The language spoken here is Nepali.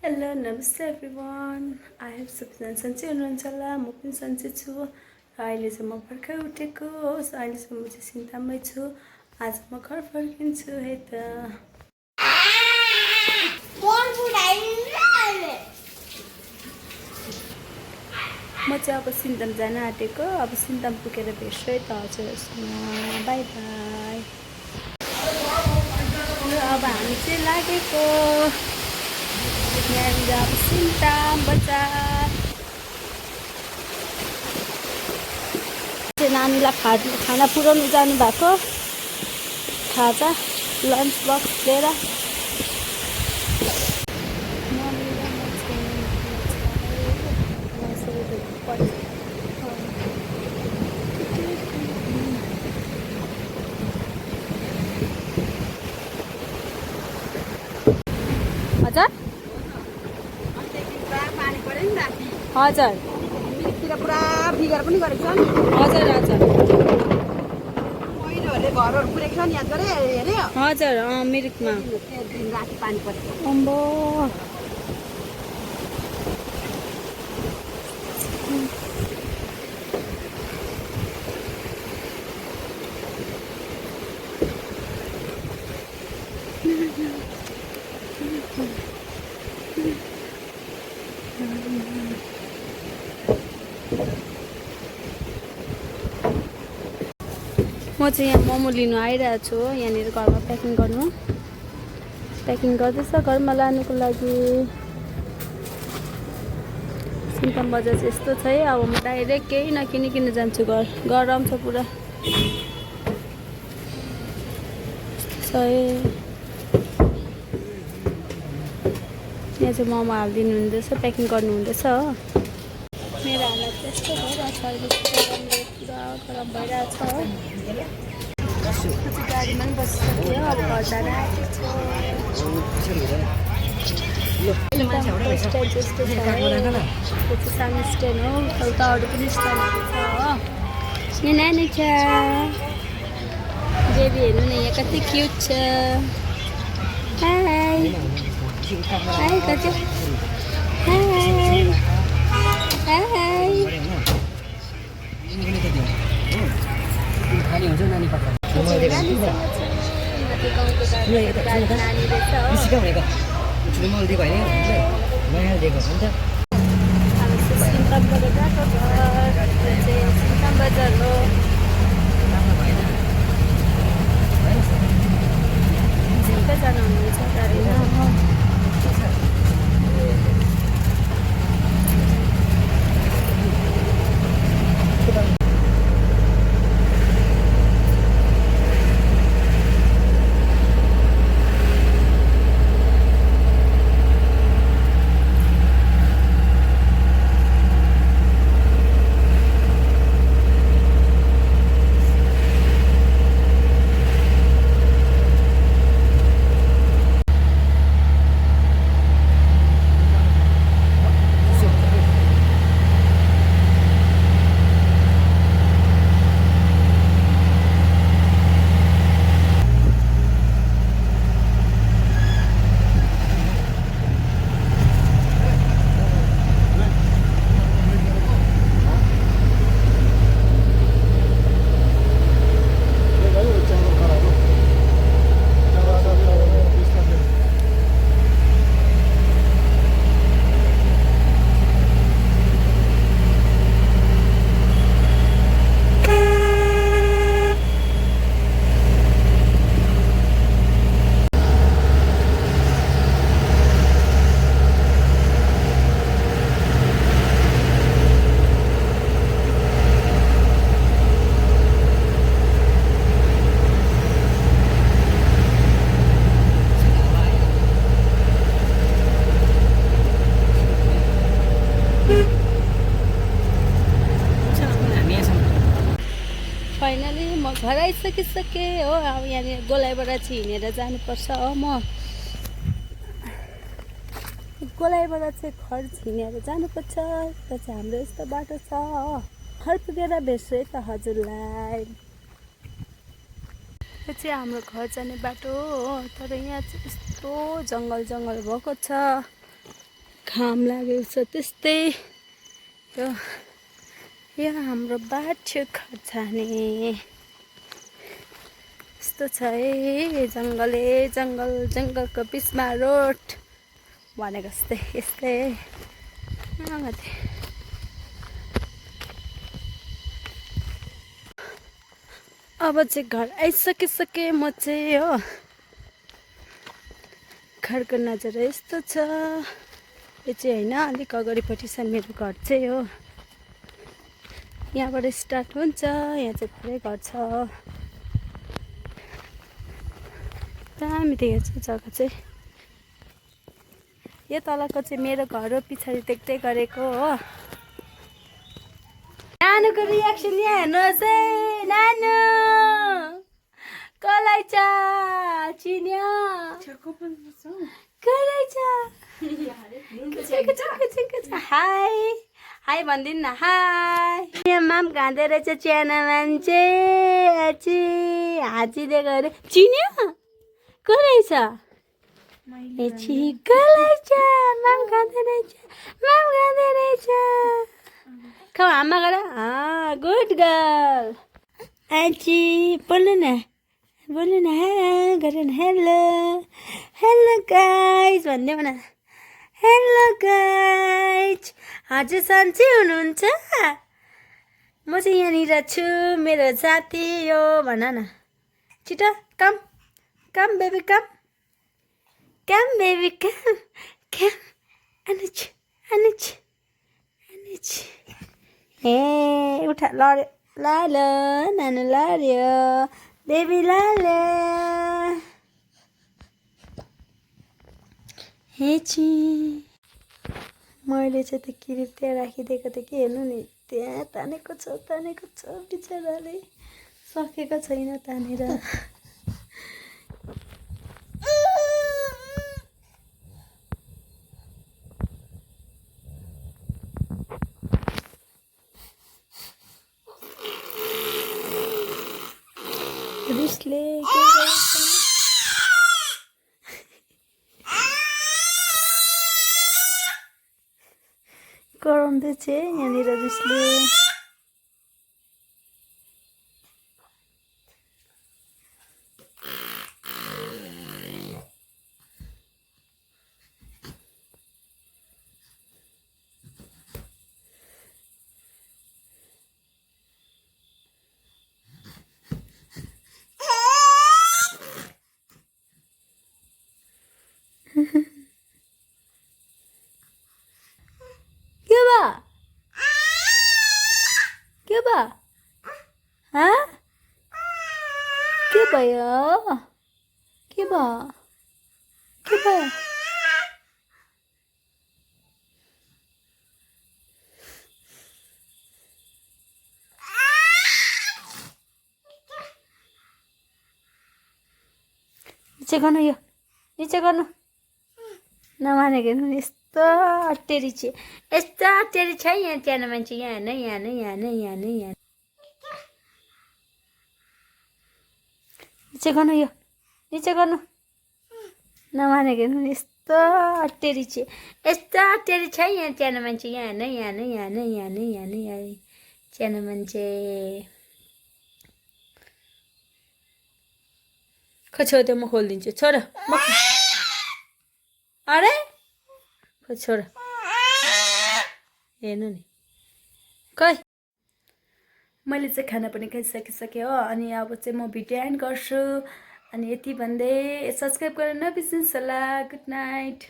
हेलो नमस्ते एभ्रिवान। आई होप सबैजना सन्चै हुनुहुन्छ होला। म पनि सन्चै छु र अहिले चाहिँ म भर्खर उठेको हो। अहिले चाहिँ म चाहिँ सिन्ताममै छु। आज म घर फर्किन्छु है त। म चाहिँ अब सिन्ताम जान आँटेको। अब सिन्ताम पुगेर भेट्छु है त हजुरहरूसँग। By by. अब हामी चाहिँ लागेको यहाँनिर अब सिन्ताम बजार। नानीलाई खाना पुऱ्याउनु जानु भएको खाजा लन्च बक्स लिएर। हजुर हजुर पुरा बिगार पनि गरेको छ नि। हजुर हजुर महिलाहरूले घरहरू पुरेको छ नि, याद गरे हेऱ्यो हजुर मिरिकमा दिन राति पानी परेको। अम्बो म चाहिँ यहाँ मोमो लिनु आइरहेको छु। यहाँनिर घरमा प्याकिङ गर्दैछ घरमा लानुको लागि। सिन्ताम बजार चाहिँ यस्तो छ है। अब म डाइरेक्ट केही नकिनिकन जान्छु घर। गरम छ पुरा छ है। यहाँ चाहिँ मोमो हालिदिनु हुँदैछ, प्याकिङ गर्नु हुँदैछ हो। मेरो हालत त्यस्तो भइरहेछ अहिले। पुरा गरम भइरहेछ हो। गाडीमा पनि बसिसक्यो। अब घर जान आँटेको छु। स्ट्यान्ड जस्तो छ है। त्यो चाहिँ सानो स्ट्यान्ड हो। उता अरू पनि स्ट्यान्डहरू छ हो। यहाँ नानी छ बेबी, हेर्नु न यहाँ कति क्युट छ। हाई हाई कति हाई हाई। खाली हुन्छ नानी पक्का गाउँ बजार हो। कतिजना हुनुहुन्छ गाडीमा? फाइनली म घर आइसकिसकेँ हो। अब यहाँनिर गोलाइबाट चाहिँ हिँडेर जानुपर्छ हो। म गोलाइबाट चाहिँ घर हिँडेर जानुपर्छ। त्यो चाहिँ हाम्रो यस्तो बाटो छ हो। घर पुगेर भेट्छु है त हजुरलाई। यो चाहिँ हाम्रो घर जाने बाटो हो। तर यहाँ चाहिँ यस्तो जङ्गल भएको छ। घाम लागेको छ त्यस्तै। यो हाम्रो बाटो घर जाने यस्तो छ है। जङ्गलको बिचमा रोड भनेको जस्तै यस्तै है। अब चाहिँ घर आइसकेँ म चाहिँ हो। घरको नजारा यस्तो छ। यो चाहिँ होइन, अलिक अगाडिपट्टि छ मेरो घर चाहिँ हो। यहाँबाट स्टार्ट हुन्छ। यहाँ चाहिँ थुप्रै घर छ। दामी देखेको छ जग्गा चाहिँ। यो तलको चाहिँ मेरो घर हो, पछाडि देख्दै गरेको हो। नानुको रियाक्सन यहाँ हेर्नुहोस् है। नानु कसलाई छ चिन्यो? कसलाई छ? हाई हाई भनिदिनु न। हाई यहाँ माम खाँदै रहेछ च्याना मान्छे। हाजीले गरे चिन्यो? को रहेछ? कसलाई छ? माम खाँदै रहेछ। खाऊ आमा गर। Good girl. आजी बोल्नु न गर न। हेलो गाइज भनिदेऊ न। Hello guys. हजुर सन्चै हुनुहुन्छ? म चाहिँ यहाँनिर छु, मेरो साथी यो भन न छिटो। Come baby come baby come. Anuj ए उठा लड्यो। लालो नानु लड्यो। बेबी लालो। हेची मैले चाहिँ त्यो किरिप त्यहाँ राखिदिएको थिएँ कि, हेर्नु नि त्यहाँ तानेको छ बिचराले। सकेको छैन तानेर। रिसले कराउँदैछ यहाँनिर रिसले। के भयो? के भयो? निचे गर्नु नमानेको। यस्तो अटेरी छ यहाँ च्यानो मान्छे। यहाँ निचे गर्नु नमानेको। यस्तो अटेरी छ यहाँ च्यानो मान्छे। यहाँ च्यानो मान्छे। छोड त्यो म खोलिदिन्छु। छोड अरे छोड। हेर्नु नि खै मैले चाहिँ खाना पनि खाइसकेँ हो। अनि अब चाहिँ म भिडियो एन्ड गर्छु। अनि यति भन्दै सब्सक्राइब गर्न नबिर्सिनुहोस् होला। Good night.